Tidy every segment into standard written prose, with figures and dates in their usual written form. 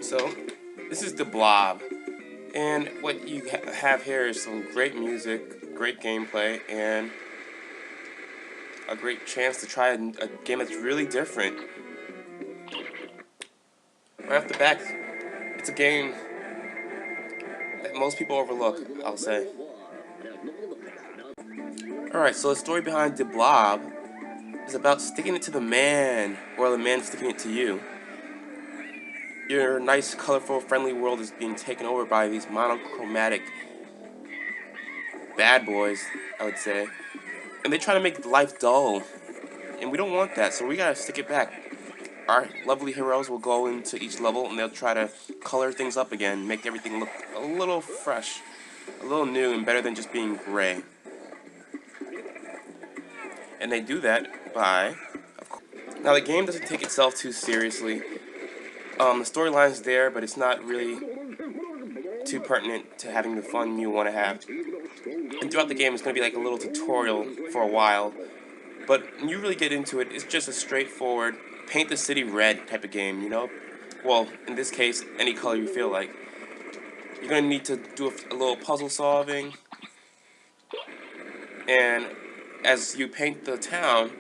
So, this is the Blob, and what you have here is some great music, great gameplay, and a great chance to try a game that's really different. Right off the bat, it's a game that most people overlook, I'll say. Alright, so the story behind the Blob is about sticking it to the man, or the man sticking it to you. Your nice, colorful, friendly world is being taken over by these monochromatic bad boys, I would say. And they try to make life dull. And we don't want that, so we gotta stick it back. Our lovely heroes will go into each level and they'll try to color things up again, make everything look a little fresh, a little new, and better than just being gray. And they do that by... Now, the game doesn't take itself too seriously. The storyline's there, but it's not really too pertinent to having the fun you want to have. And throughout the game, it's going to be like a little tutorial for a while. But when you really get into it, it's just a straightforward paint the city red type of game, you know? Well, in this case, any color you feel like. You're going to need to do a little puzzle solving. And as you paint the town,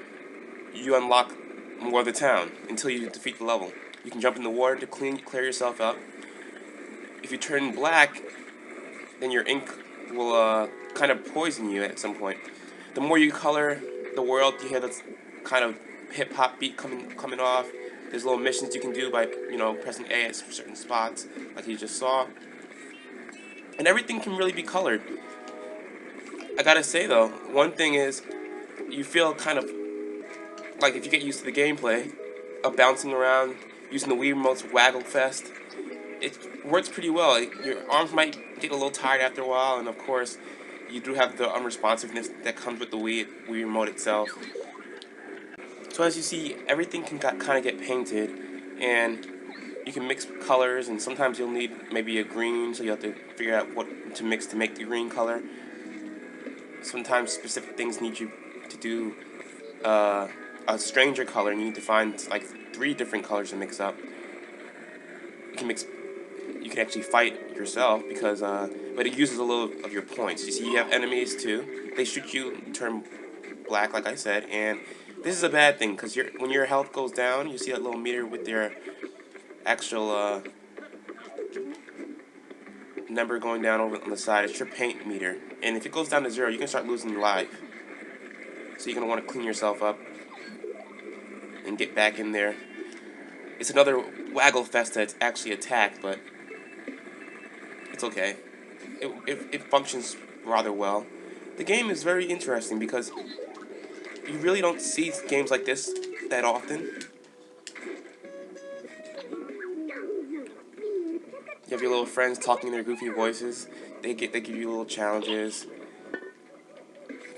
you unlock more of the town until you defeat the level. You can jump in the water to clear yourself up. If you turn black, then your ink will kind of poison you at some point. The more you color the world, you hear this kind of hip-hop beat coming off. There's little missions you can do by, you know, pressing A at certain spots, like you just saw. And everything can really be colored. I gotta say though, one thing is, you feel kind of like if you get used to the gameplay of bouncing around, using the Wii Remote's Waggle Fest, it works pretty well. Your arms might get a little tired after a while, and of course, you do have the unresponsiveness that comes with the Wii Remote itself. So as you see, everything can kind of get painted, and you can mix colors, and sometimes you'll need maybe a green, so you have to figure out what to mix to make the green color. Sometimes specific things need you to do a stranger color, and you need to find like 3 different colors to mix up. You can actually fight yourself because, but it uses a little of your points. You see, you have enemies too. They shoot you, turn black, like I said, and this is a bad thing because when your health goes down, you see that little meter with your actual number going down over on the side. It's your paint meter, and if it goes down to 0, you can start losing life. So you're gonna want to clean yourself up and get back in there. It's another Waggle Fest that's actually attacked, but it's okay. It functions rather well. The game is very interesting because you really don't see games like this that often. You have your little friends talking in their goofy voices. They give you little challenges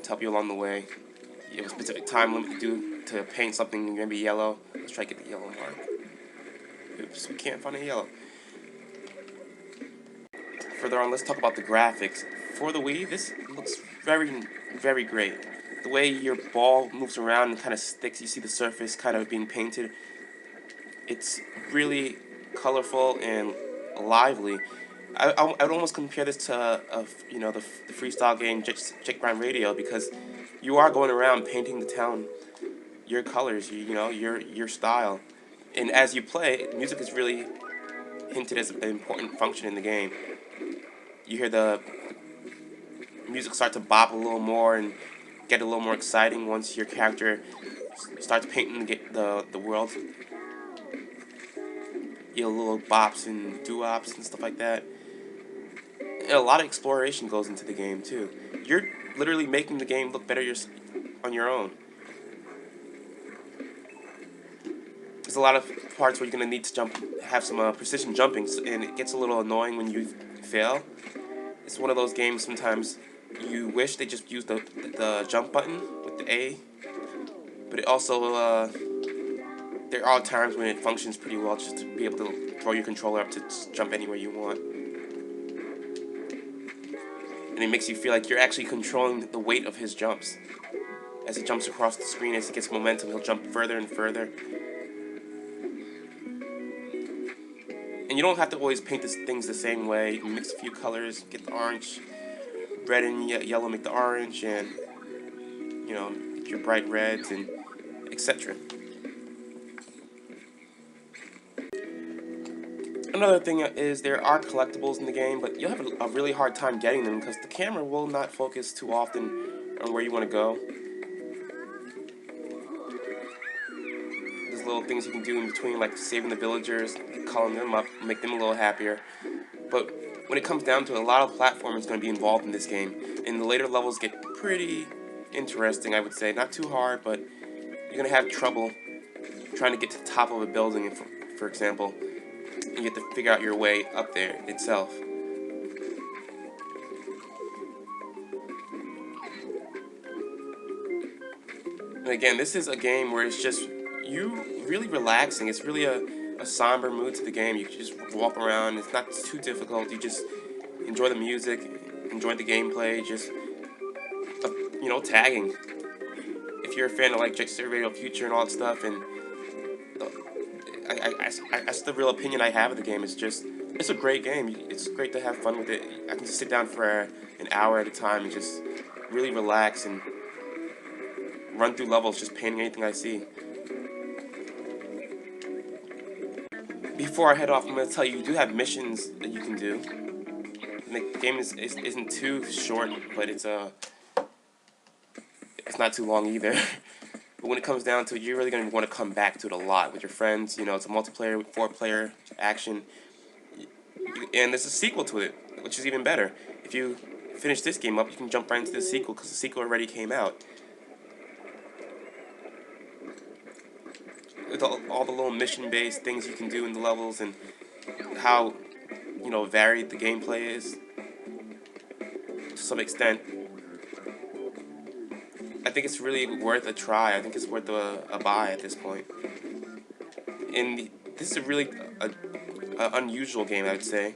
to help you along the way. You have a specific time limit to paint something maybe yellow. Let's try to get the yellow mark. Oops, we can't find a yellow. Further on, let's talk about the graphics. For the Wii, this looks very, very great. The way your ball moves around and kind of sticks, you see the surface kind of being painted. It's really colorful and lively. I would almost compare this to you know, the freestyle game Jake Brown Radio, because you are going around painting the town, your colors, you know, your style, and as you play, music is really hinted as an important function in the game. You hear the music start to bop a little more and get a little more exciting once your character starts painting the world. You know, little bops and doo-wops and stuff like that. And a lot of exploration goes into the game too. You're literally making the game look better on your own. There's a lot of parts where you're gonna need to have some precision jumping, and it gets a little annoying when you fail. It's one of those games sometimes you wish they just used the jump button with the A, but it also there are times when it functions pretty well just to be able to throw your controller up to jump anywhere you want. And it makes you feel like you're actually controlling the weight of his jumps. As he jumps across the screen, as he gets momentum, he'll jump further and further. And you don't have to always paint things the same way. You can mix a few colors, get the orange, red and yellow make the orange, and get your bright reds and etc. Another thing is there are collectibles in the game, but you'll have a really hard time getting them because the camera will not focus too often on where you want to go. There's little things you can do in between, like saving the villagers, calling them up, make them a little happier. But when it comes down to it, a lot of platforming is going to be involved in this game, and the later levels get pretty interesting, I would say. Not too hard, but you're going to have trouble trying to get to the top of a building, for example. You have to figure out your way up there itself. And again, this is a game where it's just really relaxing. It's really a somber mood to the game. You can just walk around. It's not too difficult. You just enjoy the music, enjoy the gameplay, just tagging. If you're a fan of like Jet Set Radio Future and all that stuff, and that's the real opinion I have of the game. It's a great game. It's great to have fun with it. I can just sit down for an hour at a time and just really relax and run through levels, just painting anything I see. Before I head off, I'm going to tell you do have missions that you can do. And the game isn't too short, but it's not too long either. But when it comes down to it, you're really going to want to come back to it a lot with your friends. It's a multiplayer, 4-player action. And there's a sequel to it, which is even better. If you finish this game up, you can jump right into the sequel, because the sequel already came out. With all the little mission-based things you can do in the levels, and how, varied the gameplay is, to some extent. I think it's really worth a try. I think it's worth a buy at this point. And this is a really unusual game, I would say.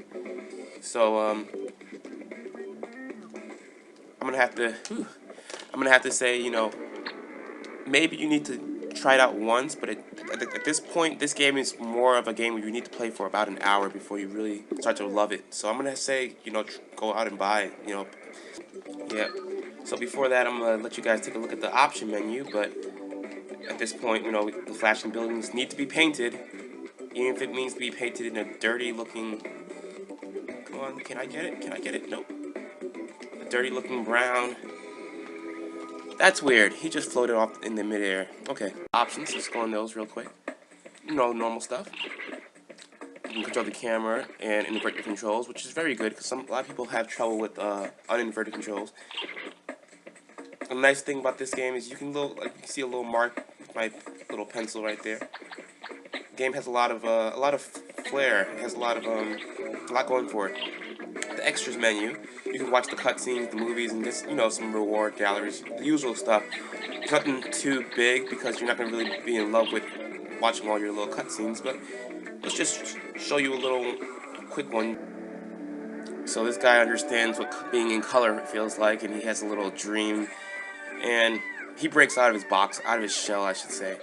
So I'm gonna have to say, maybe you need to try it out once, but at this point, this game is more of a game where you need to play for about an hour before you really start to love it. So I'm gonna say, go out and buy it. Yeah. So before that, I'm going to let you guys take a look at the option menu, but at this point, the flashing buildings need to be painted, even if it means to be painted in a dirty looking, come on, can I get it? Nope. A dirty looking brown. That's weird. He just floated off in the midair. Okay. Options, let's go on those real quick. Normal stuff. You can control the camera and invert your controls, which is very good, because a lot of people have trouble with uninverted controls. The nice thing about this game is you can see a little mark with my little pencil right there. The game has a lot of flair. It has a lot going for it. The extras menu, you can watch the cutscenes, the movies, and just some reward galleries, the usual stuff. It's nothing too big because you're not gonna really be in love with watching all your little cutscenes. But let's just show you a little quick one. So this guy understands what being in color feels like, and he has a little dream. And he breaks out of his box, out of his shell, I should say.